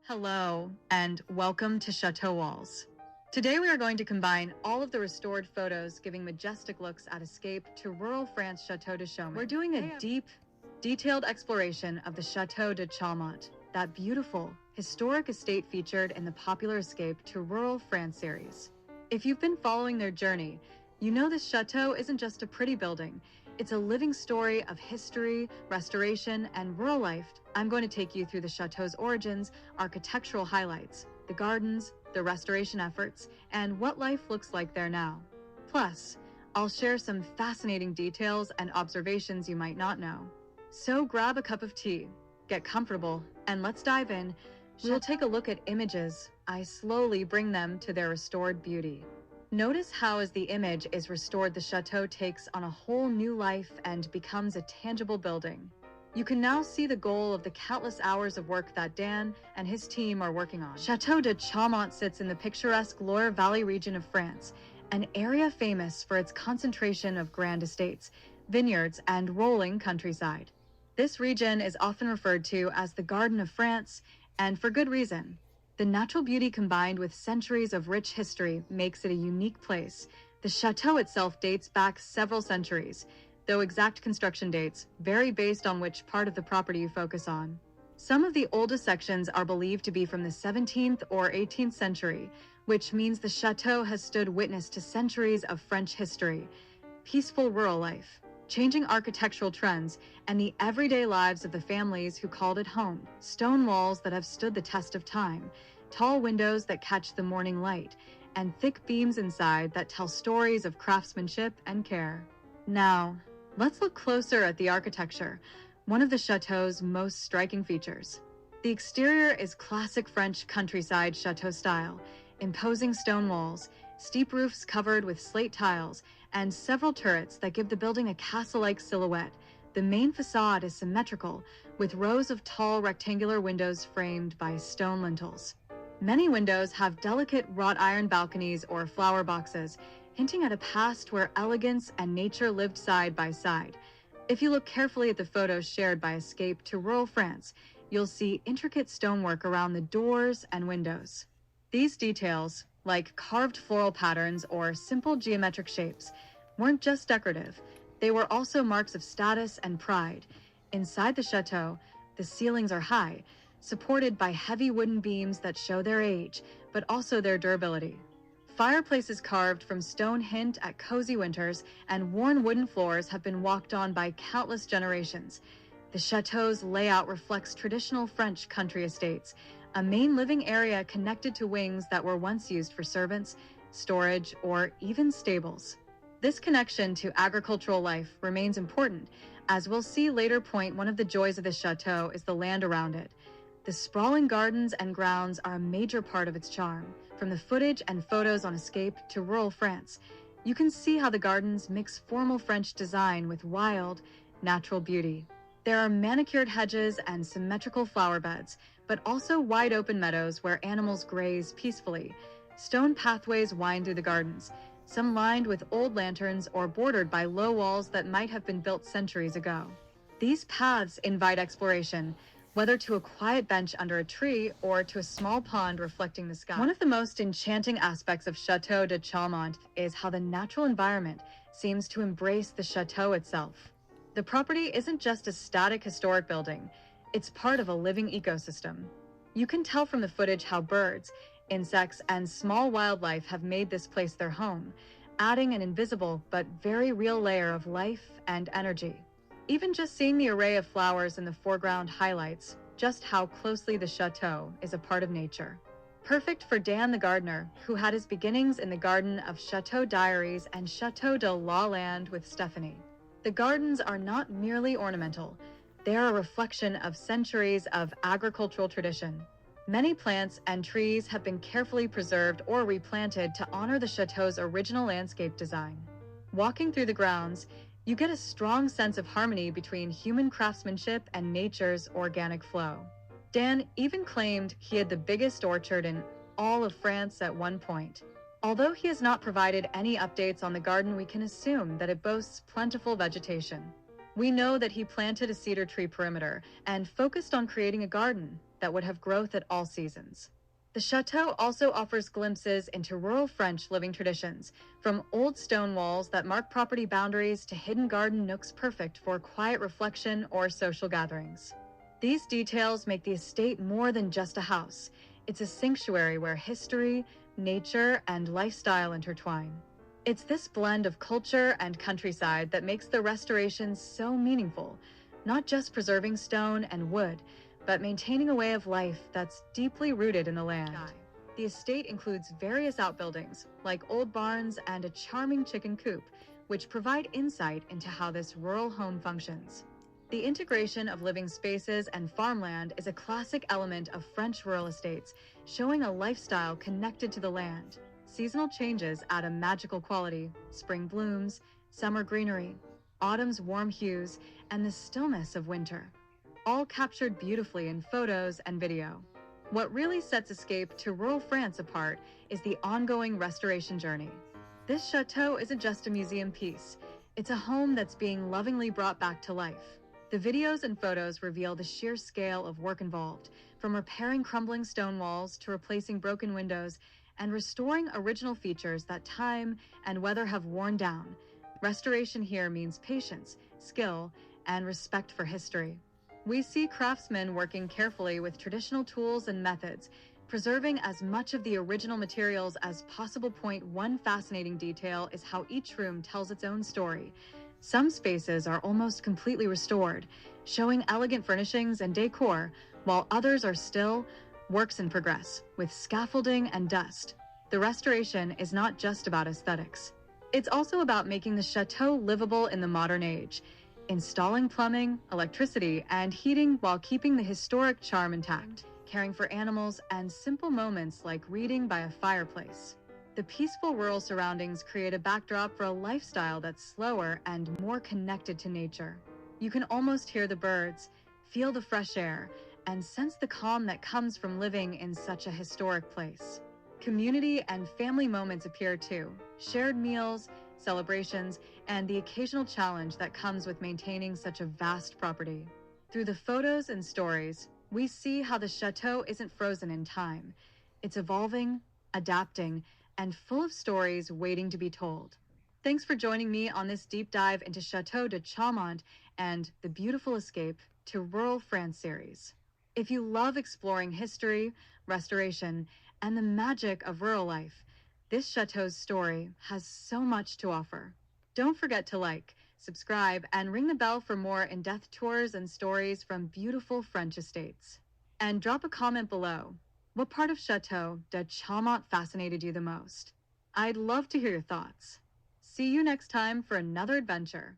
Hello, and welcome to Chateau Walls. Today we are going to combine all of the restored photos giving majestic looks at escape to rural France Chateau de Chaumont. We're doing a deep, detailed exploration of the Chateau de Chaumont, that beautiful, historic estate featured in the popular Escape to Rural France series. If you've been following their journey, you know this chateau isn't just a pretty building. It's a living story of history, restoration, and rural life. I'm going to take you through the chateau's origins, architectural highlights, the gardens, the restoration efforts, and what life looks like there now. Plus, I'll share some fascinating details and observations you might not know. So grab a cup of tea, get comfortable, and let's dive in. We'll take a look at images. I slowly bring them to their restored beauty. Notice how as the image is restored, the chateau takes on a whole new life and becomes a tangible building. You can now see the goal of the countless hours of work that Dan and his team are working on. Chateau de Chaumont sits in the picturesque Loire Valley region of France, an area famous for its concentration of grand estates, vineyards, and rolling countryside. This region is often referred to as the Garden of France, and for good reason. The natural beauty combined with centuries of rich history makes it a unique place. The chateau itself dates back several centuries, though exact construction dates vary based on which part of the property you focus on. Some of the oldest sections are believed to be from the 17th or 18th century, which means the chateau has stood witness to centuries of French history, peaceful rural life, changing architectural trends, and the everyday lives of the families who called it home. Stone walls that have stood the test of time, tall windows that catch the morning light, and thick beams inside that tell stories of craftsmanship and care. Now, let's look closer at the architecture, one of the chateau's most striking features. The exterior is classic French countryside chateau style, imposing stone walls, steep roofs covered with slate tiles, and several turrets that give the building a castle-like silhouette. The main facade is symmetrical, with rows of tall rectangular windows framed by stone lintels. Many windows have delicate wrought iron balconies or flower boxes, hinting at a past where elegance and nature lived side by side. If you look carefully at the photos shared by Escape to Rural France, you'll see intricate stonework around the doors and windows. These details, like carved floral patterns or simple geometric shapes, weren't just decorative. They were also marks of status and pride. Inside the chateau, the ceilings are high, supported by heavy wooden beams that show their age, but also their durability. Fireplaces carved from stone hint at cozy winters, and worn wooden floors have been walked on by countless generations. The chateau's layout reflects traditional French country estates, a main living area connected to wings that were once used for servants, storage, or even stables. This connection to agricultural life remains important. As we'll see later, one of the joys of this chateau is the land around it. The sprawling gardens and grounds are a major part of its charm. From the footage and photos on Escape to Rural France, you can see how the gardens mix formal French design with wild, natural beauty. There are manicured hedges and symmetrical flower beds, but also wide open meadows where animals graze peacefully. Stone pathways wind through the gardens, some lined with old lanterns or bordered by low walls that might have been built centuries ago. These paths invite exploration, whether to a quiet bench under a tree or to a small pond reflecting the sky. One of the most enchanting aspects of Chateau de Chaumont is how the natural environment seems to embrace the chateau itself. The property isn't just a static historic building, it's part of a living ecosystem. You can tell from the footage how birds, insects, and small wildlife have made this place their home, adding an invisible but very real layer of life and energy. Even just seeing the array of flowers in the foreground highlights just how closely the chateau is a part of nature. Perfect for Dan the gardener, who had his beginnings in the garden of Chateau Diaries and Chateau de La Land with Stephanie. The gardens are not merely ornamental, they are a reflection of centuries of agricultural tradition. Many plants and trees have been carefully preserved or replanted to honor the chateau's original landscape design. Walking through the grounds, you get a strong sense of harmony between human craftsmanship and nature's organic flow. Dan even claimed he had the biggest orchard in all of France at one point. Although he has not provided any updates on the garden, we can assume that it boasts plentiful vegetation. We know that he planted a cedar tree perimeter and focused on creating a garden, that would have growth at all seasons. The chateau also offers glimpses into rural French living traditions, from old stone walls that mark property boundaries to hidden garden nooks perfect for quiet reflection or social gatherings. These details make the estate more than just a house. It's a sanctuary where history, nature, and lifestyle intertwine. It's this blend of culture and countryside that makes the restoration so meaningful, not just preserving stone and wood, but maintaining a way of life that's deeply rooted in the land. The estate includes various outbuildings, like old barns and a charming chicken coop, which provide insight into how this rural home functions. The integration of living spaces and farmland is a classic element of French rural estates, showing a lifestyle connected to the land. Seasonal changes add a magical quality: spring blooms, summer greenery, autumn's warm hues, and the stillness of winter, all captured beautifully in photos and video. What really sets Escape to Rural France apart is the ongoing restoration journey. This chateau isn't just a museum piece, it's a home that's being lovingly brought back to life. The videos and photos reveal the sheer scale of work involved, from repairing crumbling stone walls to replacing broken windows and restoring original features that time and weather have worn down. Restoration here means patience, skill, and respect for history. We see craftsmen working carefully with traditional tools and methods, preserving as much of the original materials as possible. One fascinating detail is how each room tells its own story. Some spaces are almost completely restored, showing elegant furnishings and decor, while others are still works in progress, with scaffolding and dust. The restoration is not just about aesthetics. It's also about making the chateau livable in the modern age, installing plumbing, electricity, and heating while keeping the historic charm intact, caring for animals, and simple moments like reading by a fireplace. The peaceful rural surroundings create a backdrop for a lifestyle that's slower and more connected to nature. You can almost hear the birds, feel the fresh air, and sense the calm that comes from living in such a historic place. Community and family moments appear too: shared meals, celebrations, and the occasional challenge that comes with maintaining such a vast property. Through the photos and stories, we see how the chateau isn't frozen in time. It's evolving, adapting, and full of stories waiting to be told. Thanks for joining me on this deep dive into Chateau de Chaumont and the Beautiful Escape to Rural France series. If you love exploring history, restoration, and the magic of rural life, this chateau's story has so much to offer. Don't forget to like, subscribe, and ring the bell for more in-depth tours and stories from beautiful French estates. And drop a comment below. What part of Chateau de Chaumont fascinated you the most? I'd love to hear your thoughts. See you next time for another adventure.